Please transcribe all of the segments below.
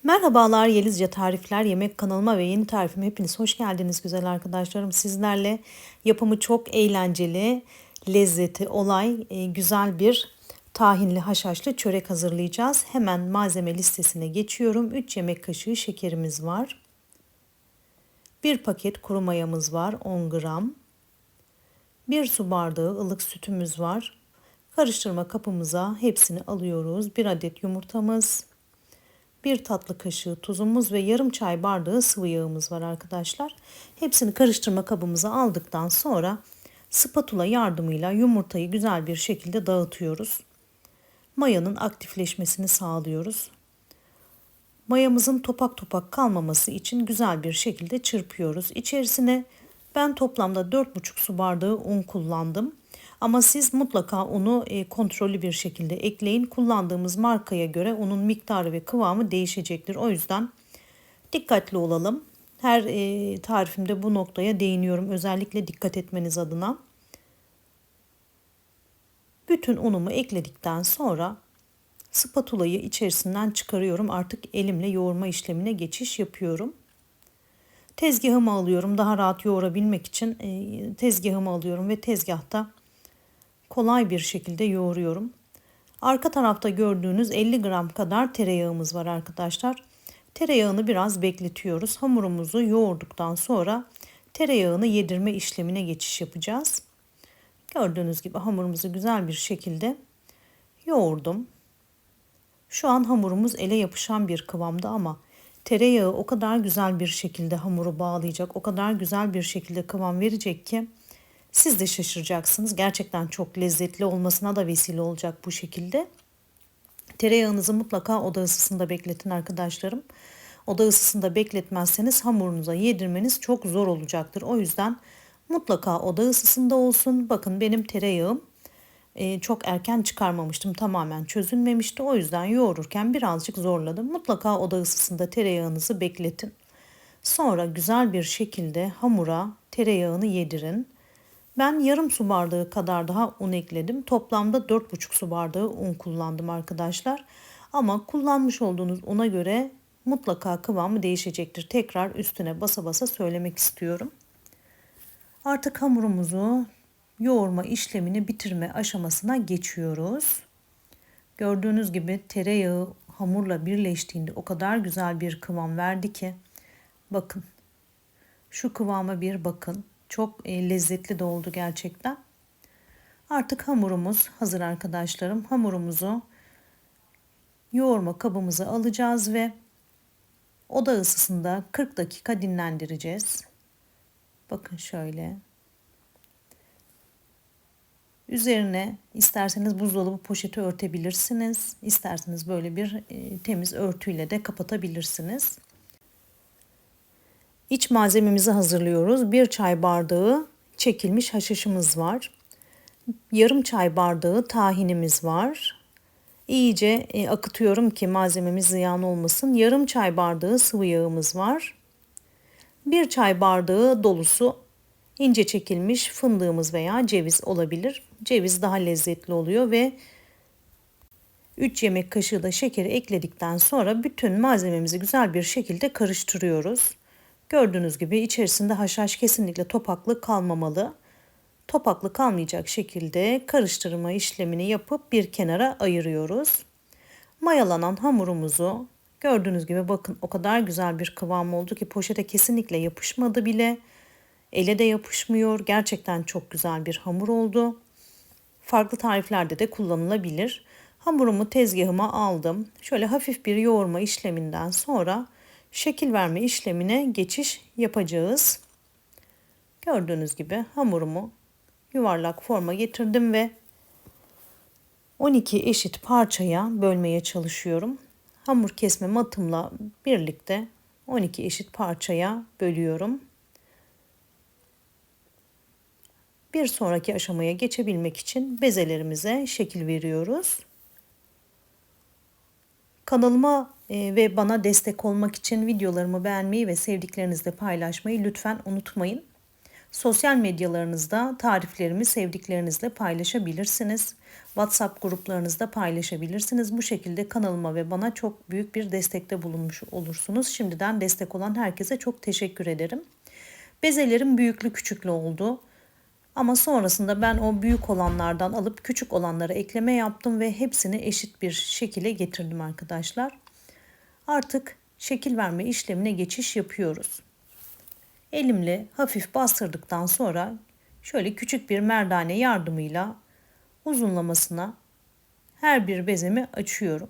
Merhabalar, Yelizce Tarifler Yemek kanalıma ve yeni tarifime hepiniz hoş geldiniz güzel arkadaşlarım. Sizlerle yapımı çok eğlenceli, lezzeti olay, güzel bir tahinli haşhaşlı çörek hazırlayacağız. Hemen malzeme listesine geçiyorum. 3 yemek kaşığı şekerimiz var. 1 paket kuru mayamız var, 10 gram. 1 su bardağı ılık sütümüz var. Karıştırma kapımıza hepsini alıyoruz. 1 adet yumurtamız, 1 tatlı kaşığı tuzumuz ve yarım çay bardağı sıvı yağımız var arkadaşlar. Hepsini karıştırma kabımıza aldıktan sonra spatula yardımıyla yumurtayı güzel bir şekilde dağıtıyoruz. Mayanın aktifleşmesini sağlıyoruz. Mayamızın topak topak kalmaması için güzel bir şekilde çırpıyoruz. İçerisine ben toplamda 4,5 su bardağı un kullandım. Ama siz mutlaka unu kontrollü bir şekilde ekleyin. Kullandığımız markaya göre unun miktarı ve kıvamı değişecektir. O yüzden dikkatli olalım. Her tarifimde bu noktaya değiniyorum. Özellikle dikkat etmeniz adına. Bütün unumu ekledikten sonra spatulayı içerisinden çıkarıyorum. Artık elimle yoğurma işlemine geçiş yapıyorum. Tezgahımı alıyorum. Daha rahat yoğurabilmek için tezgahımı alıyorum ve tezgahta kolay bir şekilde yoğuruyorum. Arka tarafta gördüğünüz 50 gram kadar tereyağımız var arkadaşlar. Tereyağını biraz bekletiyoruz. Hamurumuzu yoğurduktan sonra tereyağını yedirme işlemine geçiş yapacağız. Gördüğünüz gibi hamurumuzu güzel bir şekilde yoğurdum. Şu an hamurumuz ele yapışan bir kıvamda ama tereyağı o kadar güzel bir şekilde hamuru bağlayacak, o kadar güzel bir şekilde kıvam verecek ki siz de şaşıracaksınız. Gerçekten çok lezzetli olmasına da vesile olacak bu şekilde. Tereyağınızı mutlaka oda ısısında bekletin arkadaşlarım. Oda ısısında bekletmezseniz hamurunuza yedirmeniz çok zor olacaktır. O yüzden mutlaka oda ısısında olsun. Bakın benim tereyağım çok erken çıkarmamıştım. Tamamen çözünmemişti. O yüzden yoğururken birazcık zorladım. Mutlaka oda ısısında tereyağınızı bekletin. Sonra güzel bir şekilde hamura tereyağını yedirin. Ben yarım su bardağı kadar daha un ekledim. Toplamda 4,5 su bardağı un kullandım arkadaşlar. Ama kullanmış olduğunuz una göre mutlaka kıvamı değişecektir. Tekrar üstüne basa basa söylemek istiyorum. Artık hamurumuzu yoğurma işlemini bitirme aşamasına geçiyoruz. Gördüğünüz gibi tereyağı hamurla birleştiğinde o kadar güzel bir kıvam verdi ki bakın şu kıvama bir bakın. Çok lezzetli de oldu gerçekten. Artık hamurumuz hazır arkadaşlarım. Hamurumuzu yoğurma kabımıza alacağız ve oda ısısında 40 dakika dinlendireceğiz. Bakın şöyle. Üzerine isterseniz buzdolabı poşeti örtebilirsiniz. İsterseniz böyle bir temiz örtüyle de kapatabilirsiniz. İç malzememizi hazırlıyoruz. 1 çay bardağı çekilmiş haşhaşımız var. Yarım çay bardağı tahinimiz var. İyice akıtıyorum ki malzememiz ziyan olmasın. Yarım çay bardağı sıvı yağımız var. 1 çay bardağı dolusu ince çekilmiş fındığımız veya ceviz olabilir. Ceviz daha lezzetli oluyor ve 3 yemek kaşığı da şekeri ekledikten sonra bütün malzememizi güzel bir şekilde karıştırıyoruz. Gördüğünüz gibi içerisinde haşhaş kesinlikle topaklı kalmamalı. Topaklı kalmayacak şekilde karıştırma işlemini yapıp bir kenara ayırıyoruz. Mayalanan hamurumuzu gördüğünüz gibi bakın o kadar güzel bir kıvam oldu ki poşete kesinlikle yapışmadı bile. Ele de yapışmıyor. Gerçekten çok güzel bir hamur oldu. Farklı tariflerde de kullanılabilir. Hamurumu tezgahıma aldım. Şöyle hafif bir yoğurma işleminden sonra şekil verme işlemine geçiş yapacağız. Gördüğünüz gibi hamurumu yuvarlak forma getirdim ve 12 eşit parçaya bölmeye çalışıyorum. Hamur kesme matımla birlikte 12 eşit parçaya bölüyorum. Bir sonraki aşamaya geçebilmek için bezelerimize şekil veriyoruz. Kanalıma ve bana destek olmak için videolarımı beğenmeyi ve sevdiklerinizle paylaşmayı lütfen unutmayın. Sosyal medyalarınızda tariflerimi sevdiklerinizle paylaşabilirsiniz. WhatsApp gruplarınızda paylaşabilirsiniz. Bu şekilde kanalıma ve bana çok büyük bir destekte bulunmuş olursunuz. Şimdiden destek olan herkese çok teşekkür ederim. Bezelerim büyüklü küçüklü oldu. Ama sonrasında ben o büyük olanlardan alıp küçük olanlara ekleme yaptım ve hepsini eşit bir şekilde getirdim arkadaşlar. Artık şekil verme işlemine geçiş yapıyoruz. Elimle hafif bastırdıktan sonra şöyle küçük bir merdane yardımıyla uzunlamasına her bir bezemi açıyorum.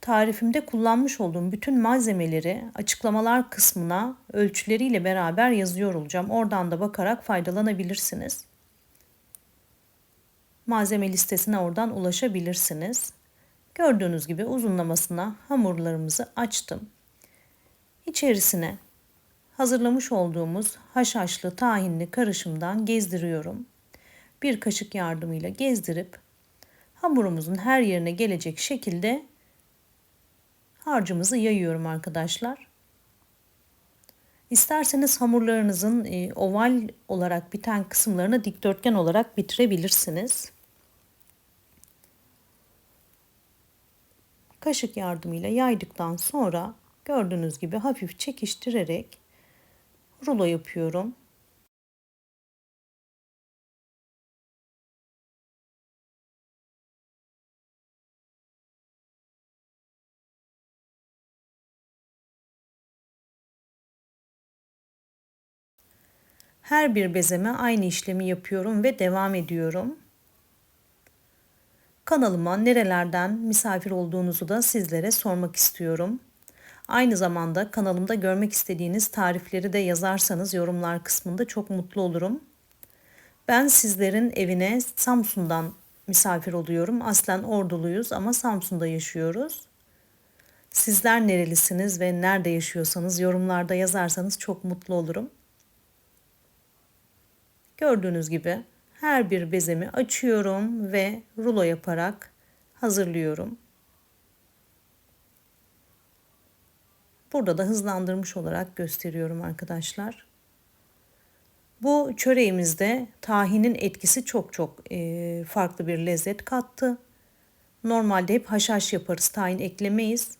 Tarifimde kullanmış olduğum bütün malzemeleri açıklamalar kısmına ölçüleriyle beraber yazıyor olacağım. Oradan da bakarak faydalanabilirsiniz. Malzeme listesine oradan ulaşabilirsiniz. Gördüğünüz gibi uzunlamasına hamurlarımızı açtım. İçerisine hazırlamış olduğumuz haşhaşlı tahinli karışımdan gezdiriyorum. Bir kaşık yardımıyla gezdirip hamurumuzun her yerine gelecek şekilde harcımızı yayıyorum arkadaşlar. İsterseniz hamurlarınızın oval olarak biten kısımlarını dikdörtgen olarak bitirebilirsiniz. Kaşık yardımıyla yaydıktan sonra gördüğünüz gibi hafif çekiştirerek rulo yapıyorum. Her bir bezeme aynı işlemi yapıyorum ve devam ediyorum. Kanalıma nerelerden misafir olduğunuzu da sizlere sormak istiyorum. Aynı zamanda kanalımda görmek istediğiniz tarifleri de yazarsanız yorumlar kısmında çok mutlu olurum. Ben sizlerin evine Samsun'dan misafir oluyorum. Aslen Orduluyuz ama Samsun'da yaşıyoruz. Sizler nerelisiniz ve nerede yaşıyorsanız yorumlarda yazarsanız çok mutlu olurum. Gördüğünüz gibi her bir bezemi açıyorum ve rulo yaparak hazırlıyorum. Burada da hızlandırmış olarak gösteriyorum arkadaşlar. Bu çöreğimizde tahinin etkisi çok farklı bir lezzet kattı. Normalde hep haşhaş yaparız, tahin eklemeyiz.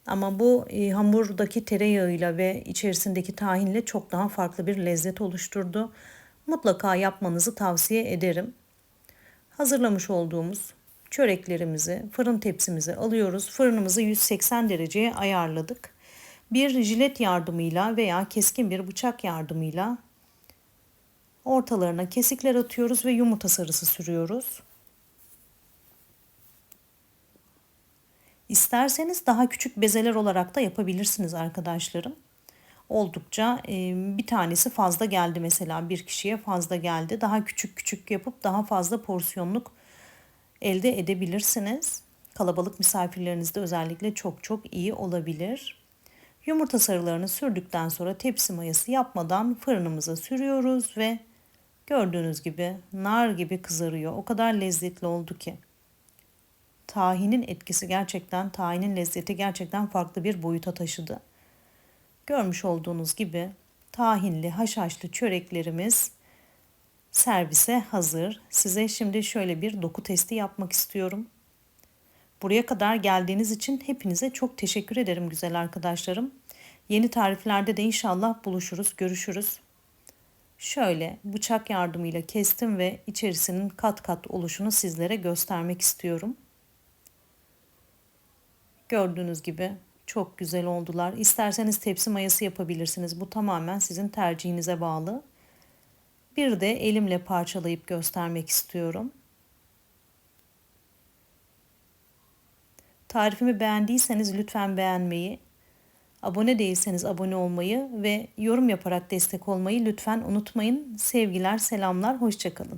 Ama bu hamurdaki tereyağıyla ve içerisindeki tahinle çok daha farklı bir lezzet oluşturdu. Mutlaka yapmanızı tavsiye ederim. Hazırlamış olduğumuz çöreklerimizi fırın tepsimize alıyoruz. Fırınımızı 180 dereceye ayarladık. Bir jilet yardımıyla veya keskin bir bıçak yardımıyla ortalarına kesikler atıyoruz ve yumurta sarısı sürüyoruz. İsterseniz daha küçük bezeler olarak da yapabilirsiniz arkadaşlarım. Oldukça bir tanesi fazla geldi, mesela bir kişiye fazla geldi. Daha küçük küçük yapıp daha fazla porsiyonluk elde edebilirsiniz. Kalabalık misafirlerinizde özellikle çok iyi olabilir. Yumurta sarılarını sürdükten sonra tepsi mayası yapmadan fırınımıza sürüyoruz ve gördüğünüz gibi nar gibi kızarıyor. O kadar lezzetli oldu ki. Tahinin etkisi gerçekten, tahinin lezzeti gerçekten farklı bir boyuta taşıdı. Görmüş olduğunuz gibi tahinli haşhaşlı çöreklerimiz servise hazır. Size şimdi şöyle bir doku testi yapmak istiyorum. Buraya kadar geldiğiniz için hepinize çok teşekkür ederim güzel arkadaşlarım. Yeni tariflerde de inşallah buluşuruz, görüşürüz. Şöyle bıçak yardımıyla kestim ve içerisinin kat kat oluşunu sizlere göstermek istiyorum. Gördüğünüz gibi çok güzel oldular. İsterseniz tepsi mayası yapabilirsiniz. Bu tamamen sizin tercihinize bağlı. Bir de elimle parçalayıp göstermek istiyorum. Tarifimi beğendiyseniz lütfen beğenmeyi, abone değilseniz abone olmayı ve yorum yaparak destek olmayı lütfen unutmayın. Sevgiler, selamlar, hoşça kalın.